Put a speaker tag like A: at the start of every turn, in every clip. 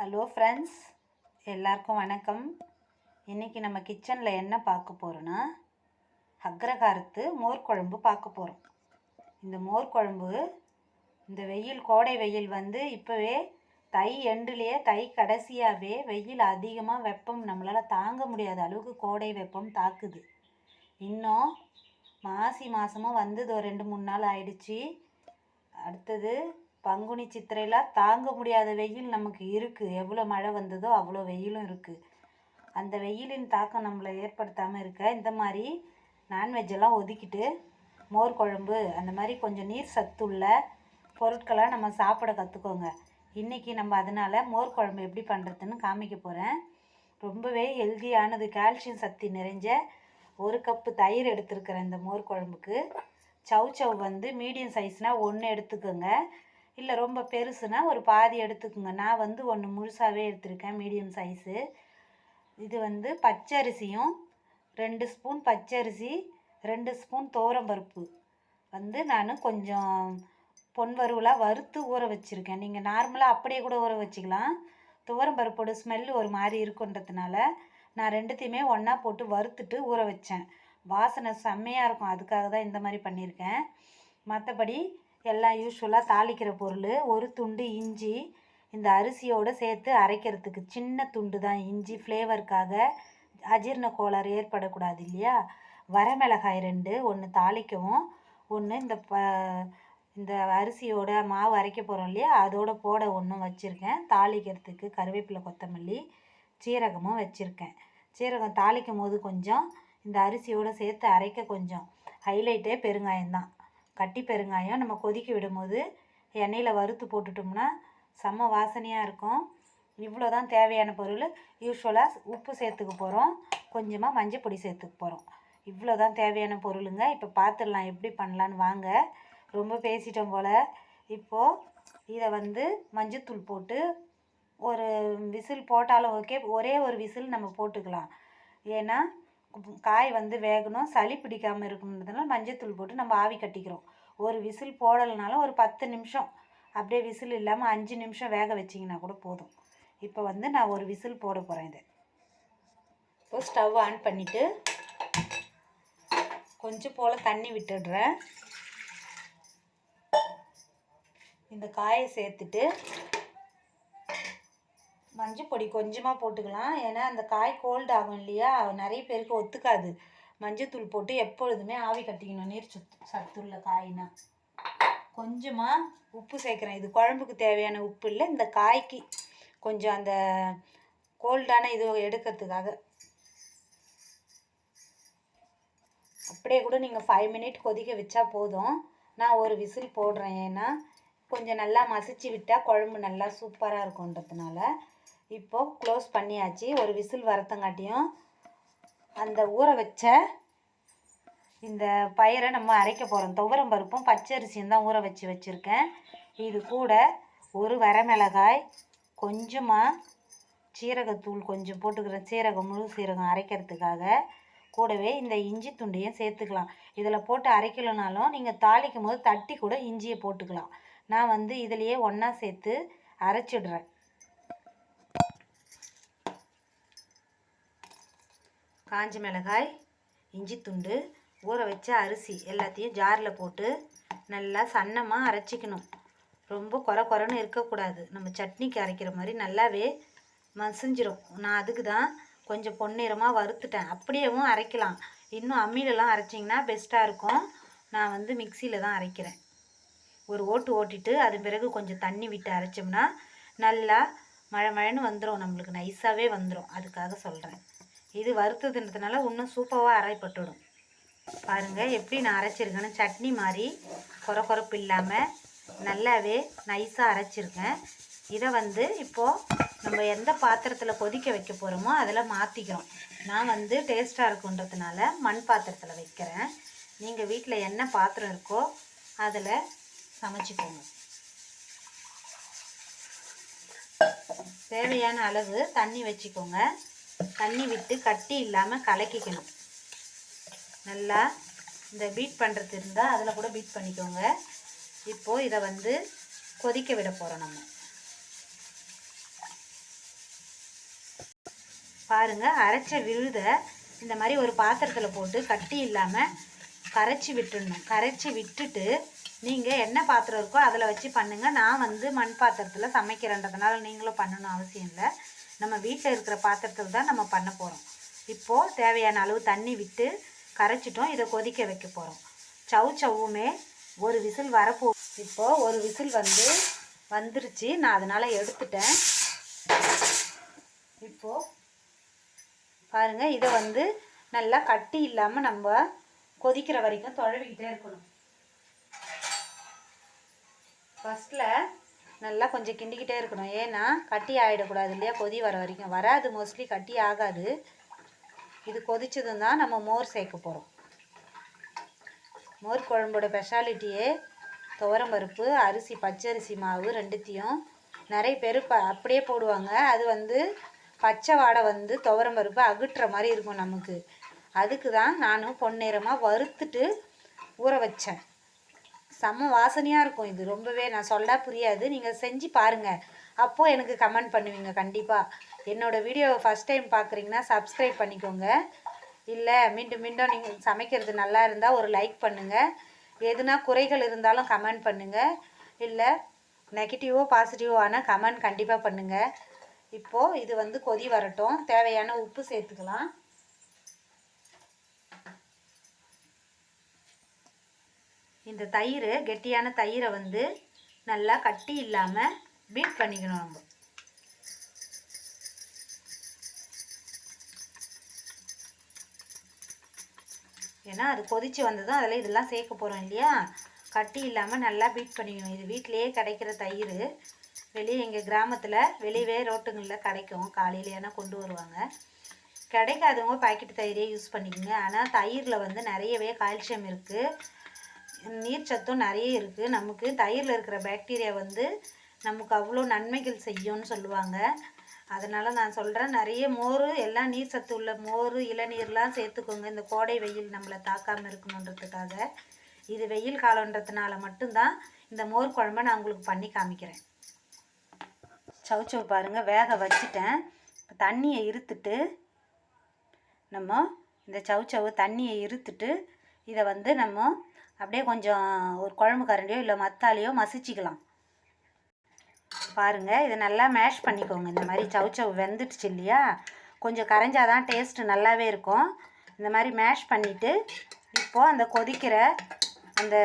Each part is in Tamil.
A: ஹலோ ஃப்ரெண்ட்ஸ், எல்லாருக்கும் வணக்கம். இன்றைக்கி நம்ம கிச்சனில் என்ன பார்க்க போகிறோன்னா, அக்ரஹாரத்து மோர் குழம்பு பார்க்க போகிறோம். இந்த மோர் குழம்பு இந்த கோடை வெயில் இப்போவே தை எண்டுலேயே தை கடைசியாகவே வெயில் அதிகமாக வெப்பம் நம்மளால் தாங்க முடியாத அளவுக்கு கோடை வெப்பம் தாக்குது. இன்னும் மாசி மாதமும் ஒரு 2-3 நாள் ஆயிடுச்சு. அடுத்தது பங்குனி சித்திரையில் தாங்க முடியாத வெயில் நமக்கு இருக்குது. எவ்வளோ மழை வந்ததோ அவ்வளோ வெயிலும் இருக்குது. அந்த வெயிலின் தாக்கம் நம்மளை ஏற்படுத்தாமல் இருக்க இந்த மாதிரி நான்வெஜ்ஜெல்லாம் ஒதுக்கிட்டு மோர் குழம்பு அந்த மாதிரி கொஞ்சம் நீர் சத்துள்ள பொருட்களாக நம்ம சாப்பிட கற்றுக்கோங்க. இன்றைக்கி நம்ம அதனால் மோர் குழம்பு எப்படி பண்ணுறதுன்னு காமிக்க போகிறேன். ரொம்பவே ஹெல்தியானது, கால்சியம் சக்தி நிறைஞ்ச 1 கப்பு தயிர் எடுத்துருக்கிறேன். இந்த மோர் குழம்புக்கு சவ் மீடியம் சைஸ்னால் 1 எடுத்துக்கோங்க. இல்லை ரொம்ப பெருசுனா ஒரு பாதி எடுத்துக்கோங்க. நான் 1 முழுசாகவே எடுத்திருக்கேன், மீடியம் சைஸு. இது பச்சரிசியும் 2 ஸ்பூன் பச்சரிசி, 2 ஸ்பூன் துவரம்பருப்பு நான் கொஞ்சம் பொன் வறுவலாக வறுத்து ஊற வச்சுருக்கேன். நீங்கள் நார்மலாக அப்படியே கூட ஊற வச்சுக்கலாம். துவரம்பருப்போட ஸ்மெல்லு ஒரு மாதிரி இருக்குன்றதுனால நான் 2த்தையுமே ஒன்றா போட்டு வறுத்துட்டு ஊற வச்சேன். வாசனை செம்மையாக இருக்கும், அதுக்காக தான் இந்த மாதிரி பண்ணியிருக்கேன். மற்றபடி எல்லாம் யூஸ்வலாக தாளிக்கிற பொருள், 1 துண்டு இஞ்சி இந்த அரிசியோடு சேர்த்து அரைக்கிறதுக்கு. சின்ன துண்டு தான் இஞ்சி, ஃப்ளேவருக்காக, அஜீரண கோளாறு ஏற்படக்கூடாது இல்லையா. வரமிளகாய் 2, 1 தாளிக்கவும், 1 இந்த அரிசியோட மாவு அரைக்க போகிறோம் இல்லையா, அதோட போட 1 வச்சுருக்கேன். தாளிக்கிறதுக்கு கருவேப்பிலை, கொத்தமல்லி, சீரகமும் வச்சுருக்கேன். சீரகம் தாளிக்கும் போது கொஞ்சம் இந்த அரிசியோடு சேர்த்து அரைக்க கொஞ்சம் ஹைலைட்டே பெருங்காயம்தான். கட்டி பெருங்காயம் நம்ம கொதிக்க விடும்போது எண்ணெயில் வறுத்து போட்டுட்டோம்னா செம்ம வாசனையாக இருக்கும். இவ்வளோ தான் தேவையான பொருள். யூஸ்வலாக உப்பு சேர்த்துக்க போகிறோம், கொஞ்சமாக மஞ்சள் பொடி சேர்த்துக்க போகிறோம். இவ்வளோ தான் தேவையான பொருளுங்க. இப்போ பார்த்துடலாம் எப்படி பண்ணலான்னு வாங்க. ரொம்ப பேசிட்டோம் போல். இப்போது இதை மஞ்சத்தூள் போட்டு ஒரு விசில் போட்டாலும் ஓகே, ஒரே ஒரு விசில் நம்ம போட்டுக்கலாம். ஏன்னா காய் வேகணும், சளி பிடிக்காமல் இருக்கணுன்றதுனால மஞ்சத்தூள் போட்டு நம்ம ஆவி கட்டிக்கிறோம். ஒரு விசில் போடலைனாலும் ஒரு 10 நிமிஷம் அப்படியே விசில் இல்லாமல் 5 நிமிஷம் வேக வச்சிங்கன்னா கூட போதும். இப்போ நான் ஒரு விசில் போட போகிறேன். இதை இப்போ ஸ்டவ் ஆன் பண்ணிவிட்டு கொஞ்சம் போல் தண்ணி விட்டுடுறேன். இந்த காயை சேர்த்துட்டு மஞ்சள் பொடி கொஞ்சமாக போட்டுக்கலாம். ஏன்னா அந்த காய் கோல்டு ஆகும் இல்லையா, நிறைய பேருக்கு ஒத்துக்காது. மஞ்சத்தூள் போட்டு எப்பொழுதுமே ஆவி கட்டிக்கணும், நீர் சத்துள்ள காய்னா. கொஞ்சமாக உப்பு சேர்க்குறேன். இது குழம்புக்கு தேவையான உப்பு இல்லை, இந்த காய்க்கு கொஞ்சம் அந்த கோல்டான இது எடுக்கிறதுக்காக. அப்படியே கூட நீங்கள் 5 மினிட் கொதிக்க வச்சா போதும். நான் ஒரு விசில் போடுறேன், ஏன்னா கொஞ்சம் நல்லா மசிச்சு விட்டால் குழம்பு நல்லா சூப்பராக இருக்குன்றதுனால. இப்போது க்ளோஸ் பண்ணியாச்சு. ஒரு விசில் வரத்தங்காட்டியும் அந்த ஊற வச்ச இந்த பயிரை நம்ம அரைக்க போகிறோம். துவரம் பருப்பும் பச்சரிசியும் தான் ஊற வச்சுருக்கேன். இது கூட ஒரு வரமிளகாய், கொஞ்சமாக சீரகத்தூள் கொஞ்சம் போட்டுக்கிறேன், சீரகம், முழு சீரகம் அரைக்கிறதுக்காக. கூடவே இந்த இஞ்சி துண்டையும் சேர்த்துக்கலாம். இதில் போட்டு அரைக்கலனாலும் நீங்கள் தாளிக்கும் போது தட்டி கூட இஞ்சியை போட்டுக்கலாம். நான் இதிலையே ஒன்றா சேர்த்து அரைச்சிடுறேன். காஞ்ச மிளகாய், இஞ்சி துண்டு, ஊற வச்ச அரிசி எல்லாத்தையும் ஜாரில் போட்டு நல்லா சன்னமாக அரைச்சிக்கணும். ரொம்ப குறன்னு இருக்கக்கூடாது. நம்ம சட்னிக்கு அரைக்கிற மாதிரி நல்லாவே மசிஞ்சிரும். நான் அதுக்கு தான் கொஞ்சம் பொன்னிறமாக வறுத்துட்டேன். அப்படியேவும் அரைக்கலாம். இன்னும் அம்மியிலலாம் அரைச்சிங்கன்னா பெஸ்ட்டாக இருக்கும். நான் மிக்சியில் தான் அரைக்கிறேன். ஒரு ஓட்டிட்டு அது பிறகு கொஞ்சம் தண்ணி விட்டு அரைச்சோம்னா நல்லா மழைன்னு வந்துடும், நம்மளுக்கு நைஸாகவே வந்துடும். அதுக்காக சொல்கிறேன். இது வறுத்ததுன்றதுனால இன்னும் சூப்பராக அரைப்பட்டுடும். பாருங்கள் எப்படி நான் அரைச்சிருக்கேன்னு. சட்னி மாதிரி குறப்பு இல்லாமல் நல்லாவே நைஸாக அரைச்சிருக்கேன். இதை இப்போது நம்ம எந்த பாத்திரத்தில் கொதிக்க வைக்க போகிறோமோ அதில் மாற்றிக்கிறோம். நான் டேஸ்ட்டாக இருக்குன்றதுனால மண் பாத்திரத்தில் வைக்கிறேன். நீங்கள் வீட்டில் என்ன பாத்திரம் இருக்கோ அதில் சமைச்சிக்கோங்க. தேவையான அளவு தண்ணி வச்சுக்கோங்க. தண்ணி விட்டு கட்டி இல்லாமல் கலக்கிக்கணும். நல்லா இந்த பீட் பண்ணுறது இருந்தால் அதில் கூட பீட் பண்ணிக்கோங்க. இப்போது இதை கொதிக்க விட போகிறோம் நம்ம. பாருங்கள், அரைச்ச விழுதை இந்த மாதிரி ஒரு பாத்திரத்தில் போட்டு கட்டி இல்லாமல் கரைச்சி விட்டுடணும். கரைச்சி விட்டுட்டு நீங்கள் என்ன பாத்திரம் இருக்கோ அதில் வச்சு பண்ணுங்கள். நான் வந்து மண் பாத்திரத்தில் சமைக்கிறேன்றதுனால நீங்களும் பண்ணணும் அவசியம் இல்லை. நம்ம வீட்டில் இருக்கிற பாத்திரத்தில் தான் நம்ம பண்ண போகிறோம். இப்போது தேவையான அளவு தண்ணி விட்டு கரைச்சிட்டோம். இதை கொதிக்க வைக்க போகிறோம். சவுச்சவுமே ஒரு விசில் வரப்போ. இப்போது ஒரு விசில் வந்துருச்சு. நான் அதனால் எடுத்துட்டேன். இப்போது பாருங்கள், இதை வந்து நல்லா கட்டி இல்லாமல் நம்ம கொதிக்கிற வரைக்கும் தொழவிக்கிட்டே இருக்கணும். ஃபஸ்ட்டில் நல்லா கொஞ்சம் கிண்டிக்கிட்டே இருக்கணும். ஏன்னா கட்டி ஆகிடக்கூடாது இல்லையா? கொதி வர வரைக்கும் வராது, மோஸ்ட்லி கட்டி ஆகாது. இது கொதிச்சதும் தான் நம்ம மோர் சேர்க்க போகிறோம். மோர் குழம்போட ஸ்பெஷாலிட்டியே துவரம்பருப்பு, அரிசி, பச்சரிசி மாவு ரெண்டுத்தையும் நிறைய பேர் அப்படியே போடுவாங்க. அது வந்து பச்சை வாடை வந்து துவரம்பருப்பு அகற்றுற மாதிரி இருக்கும் நமக்கு. அதுக்கு தான் நானும் பொன்னிறமாக வறுத்துட்டு ஊற வச்சேன். செம்ம வாசனையாக இருக்கும். இது ரொம்பவே நான் சொல்ல புரியாது. நீங்கள் செஞ்சு பாருங்கள், அப்போது எனக்கு கமெண்ட் பண்ணுவீங்க கண்டிப்பாக. என்னோடய வீடியோவை ஃபஸ்ட் டைம் பார்க்குறீங்கன்னா சப்ஸ்கிரைப் பண்ணிக்கோங்க. இல்லை மீண்டும் மீண்டும் நீங்கள் சமைக்கிறது நல்லா இருந்தால் ஒரு லைக் பண்ணுங்கள். எதுனா குறைகள் இருந்தாலும் கமெண்ட் பண்ணுங்கள். இல்லை நெகட்டிவோ பாசிட்டிவோ ஆனால் கமெண்ட் கண்டிப்பாக பண்ணுங்கள். இப்போது இது வந்து கொதி வரட்டும். தேவையான உப்பு சேர்த்துக்கலாம். இந்த தயிர், கெட்டியான தயிரை வந்து நல்லா கட்டி இல்லாமல் பீட் பண்ணிக்கணும் நம்ம. ஏன்னா அது கொதித்து வந்ததும் அதில் இதெல்லாம் சேர்க்க போகிறோம் இல்லையா? கட்டி இல்லாமல் நல்லா பீட் பண்ணிக்கணும். இது வீட்டிலையே கிடைக்கிற தயிர். வெளியே எங்கள் கிராமத்தில் வெளியவே ரோட்டுங்களில் கிடைக்கும். காலையிலேனா கொண்டு வருவாங்க. கிடைக்காதவங்க பாக்கெட் தயிரே யூஸ் பண்ணிக்கோங்க. ஆனால் தயிரில் வந்து நிறையவே கால்சியம் இருக்குது, நீர்ச்சத்தும் நிறைய இருக்குது. நமக்கு தயிரில் இருக்கிற பாக்டீரியா வந்து நமக்கு அவ்வளோ நன்மைகள் செய்யும்னு சொல்லுவாங்க. அதனால் நான் சொல்கிறேன், நிறைய மோர், எல்லாம் நீர் சத்து உள்ள மோர், இளநீர்லாம் சேர்த்துக்கோங்க. இந்த கோடை வெயில் நம்மளை தாக்காமல் இருக்கணுன்றதுக்காக. இது வெயில் காலன்றதுனால மட்டும்தான் இந்த மோர் குழம்பை நான் உங்களுக்கு பண்ணி காமிக்கிறேன். சவுச்சவு பாருங்கள், வேக வச்சுட்டேன். தண்ணியை இருத்துட்டு நம்ம இந்த சவுச்சவு தண்ணியை இருத்துட்டு இதை வந்து நம்ம அப்படியே கொஞ்சம் ஒரு குழம்பு கரண்டியோ இல்லை மத்தாலையோ மசிச்சிக்கலாம். பாருங்கள், இதை நல்லா மேஷ் பண்ணிக்கோங்க. இந்த மாதிரி சவுச்சவு வெந்துடுச்சு இல்லையா? கொஞ்சம் கரைஞ்சாதான் டேஸ்ட்டு நல்லாவே இருக்கும். இந்த மாதிரி மேஷ் பண்ணிவிட்டு இப்போது அந்த கொதிக்கிற அந்த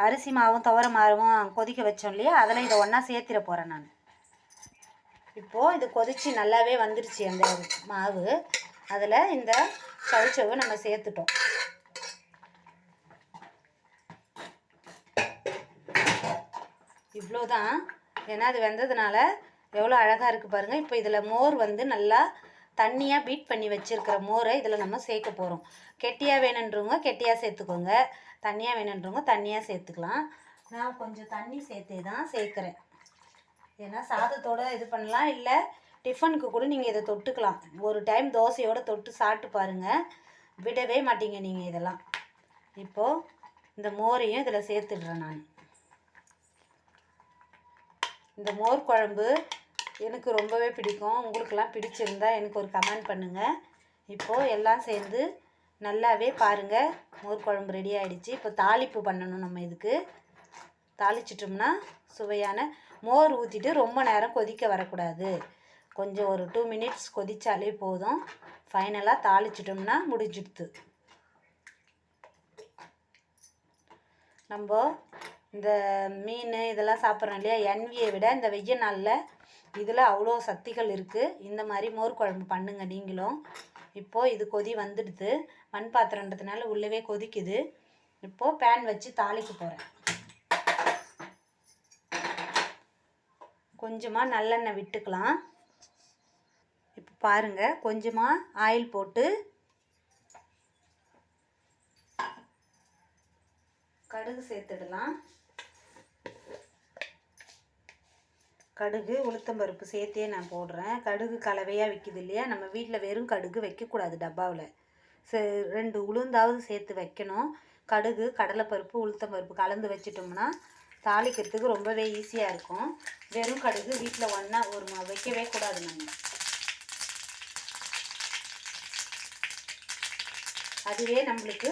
A: அரிசி மாவும் துவர மாவும் கொதிக்க வச்சோம் இல்லையா? அதில் இதை ஒன்றா சேர்த்திட போகிறேன் நான். இப்போது இது கொதித்து நல்லாவே வந்துடுச்சு அந்த மாவு. அதில் இந்த சவுச்சவை நம்ம சேர்த்துட்டோம். இவ்வளோதான். ஏன்னா அது வெந்ததுனால எவ்வளோ அழகாக இருக்குது பாருங்கள். இப்போ இதில் மோர் வந்து நல்லா தண்ணியாக பீட் பண்ணி வச்சுருக்கிற மோரை இதில் நம்ம சேர்க்க போகிறோம். கெட்டியாக வேணுன்றவங்க கெட்டியாக சேர்த்துக்கோங்க, தண்ணியாக வேணுன்றவங்க தண்ணியாக சேர்த்துக்கலாம். நான் கொஞ்சம் தண்ணி சேர்த்தே தான் சேர்க்குறேன். ஏன்னா சாதத்தோடு இது பண்ணலாம், இல்லை டிஃபனுக்கு கூட நீங்கள் இதை தொட்டுக்கலாம். ஒரு டைம் தோசையோடு தொட்டு சாப்பிட்டு பாருங்கள், விடவே மாட்டீங்க நீங்கள் இதெல்லாம். இப்போது இந்த மோரையும் இதில் சேர்த்துடுறேன் நான். இந்த மோர் குழம்பு எனக்கு ரொம்பவே பிடிக்கும். உங்களுக்கெல்லாம் பிடிச்சிருந்தா எனக்கு ஒரு கமெண்ட் பண்ணுங்கள். இப்போது எல்லாம் சேர்ந்து நல்லாவே பாருங்கள், மோர் குழம்பு ரெடி ஆகிடுச்சு. இப்போ தாளிப்பு பண்ணணும் நம்ம. இதுக்கு தாளிச்சிட்டோம்னா சுவையான மோர் ஊற்றிட்டு ரொம்ப நேரம் கொதிக்க வரக்கூடாது. கொஞ்சம் ஒரு 2 மினிட்ஸ் கொதித்தாலே போதும். ஃபைனலாக தாளிச்சிட்டோம்னா முடிஞ்சிடுது. நம்ம இந்த மீன் இதெல்லாம் சாப்பிட்றோம் இல்லையா? எண்ணெயை விட இந்த வெய்ய நாளில் இதில் அவ்வளோ சக்திகள் இருக்குது. இந்த மாதிரி மோர் குழம்பு பண்ணுங்க நீங்களும். இப்போது இது கொதி வந்துடுது. மண் பாத்திரன்றதுனால உள்ளவே கொதிக்குது. இப்போது பேன் வச்சு தாளிக்க போகிறேன். கொஞ்சமாக நல்லெண்ணெய் விட்டுக்கலாம். இப்போ பாருங்கள், கொஞ்சமாக ஆயில் போட்டு கடுகு சேர்த்துடலாம். கடுகு உளுத்தம்பருப்பு சேர்த்தே நான் போடுறேன். கடுகு கலவையாக விற்கிது இல்லையா? நம்ம வீட்டில் வெறும் கடுகு வைக்கக்கூடாது டப்பாவில். 2 உளுந்தாவது சேர்த்து வைக்கணும். கடுகு, கடலைப்பருப்பு, உளுத்தம்பருப்பு கலந்து வச்சிட்டோம்னா தாளிக்கிறதுக்கு ரொம்பவே ஈஸியாக இருக்கும். வெறும் கடுகு வீட்டில் ஒன்றா வைக்கவே கூடாது. நம்ம அதுவே நம்மளுக்கு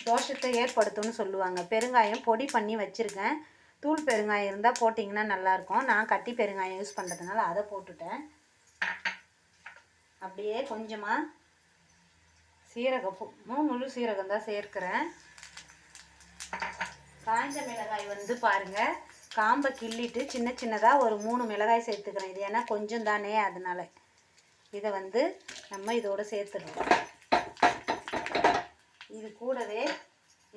A: தோஷத்தை ஏற்படுத்தும்னு சொல்லுவாங்க. பெருங்காயம் பொடி பண்ணி வச்சுருக்கேன். தூள் பெருங்காயம் இருந்தால் போட்டிங்கன்னா நல்லாயிருக்கும். நான் கட்டி பெருங்காயம் யூஸ் பண்ணுறதுனால அதை போட்டுட்டேன். அப்படியே கொஞ்சமாக சீரகம், முழு சீரகம் தான் சேர்க்கிறேன். காஞ்ச மிளகாய் வந்து பாருங்கள், காம்பை கிள்ளிட்டு சின்ன சின்னதாக ஒரு 3 மிளகாய் சேர்த்துக்கிறேன். இது ஏன்னா கொஞ்சம் தானே, அதனால் இதை வந்து நம்ம இதோடு சேர்த்துடுறோம். இது கூடவே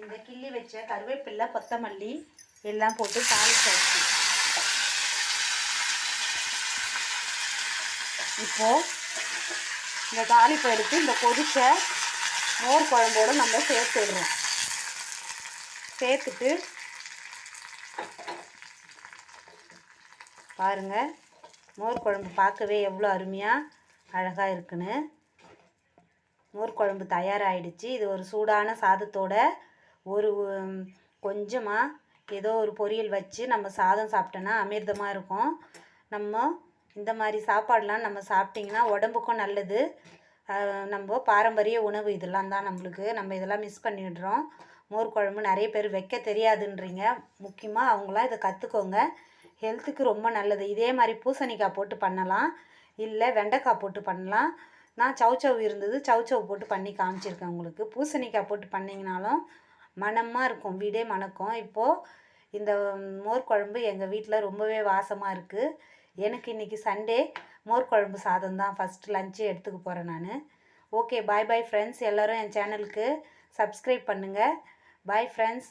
A: இந்த கிள்ளி வச்ச கருவேப்பிலை, கொத்தமல்லி எல்லாம் போட்டு தாளிச்சாச்சு. இப்போது இந்த தாளிப்பை எடுத்து இந்த கொதிச்ச மோர் குழம்போடு நம்ம சேர்த்துடுறோம். சேர்த்துட்டு பாருங்கள், மோர் குழம்பு பார்க்கவே எவ்வளோ அருமையாக அழகாக இருக்குன்னு. மோர் குழம்பு தயாராகிடுச்சு. இது ஒரு சூடான சாதத்தோட ஒரு கொஞ்சமாக ஏதோ ஒரு பொரியல் வச்சு நம்ம சாதம் சாப்பிட்டோன்னா அமிர்தமாக இருக்கும். நம்ம இந்த மாதிரி சாப்பாடெலாம் நம்ம சாப்பிட்டிங்கன்னா உடம்புக்கும் நல்லது. நம்ம பாரம்பரிய உணவு இதெல்லாம் தான் நம்மளுக்கு. நம்ம இதெல்லாம் மிஸ் பண்ணிடுறோம். மோர் குழம்பு நிறைய பேர் வைக்க தெரியாதுன்றீங்க. முக்கியமாக அவங்களாம் இதை கற்றுக்கோங்க. ஹெல்த்துக்கு ரொம்ப நல்லது. இதே மாதிரி பூசணிக்காய் போட்டு பண்ணலாம், இல்லை வெண்டைக்காய் போட்டு பண்ணலாம். நான் சவுச்சவ் இருந்தது, சவுச்சவ் போட்டு பண்ணி காமிச்சிருக்கேன் உங்களுக்கு. பூசணிக்காய் போட்டு பண்ணிங்கனாலும் மணமாக இருக்கும், வீடே மணக்கும். இப்போது இந்த மோர் குழம்பு எங்கள் வீட்டில் ரொம்பவே வாசமாக இருக்குது. எனக்கு இன்றைக்கி சண்டே மோர் குழம்பு சாதம் தான் ஃபஸ்ட்டு லஞ்சு எடுத்துக்க போகிறேன் நான். ஓகே, பாய் பாய் ஃப்ரெண்ட்ஸ். எல்லோரும் என் சேனலுக்கு சப்ஸ்கிரைப் பண்ணுங்கள். Bye friends.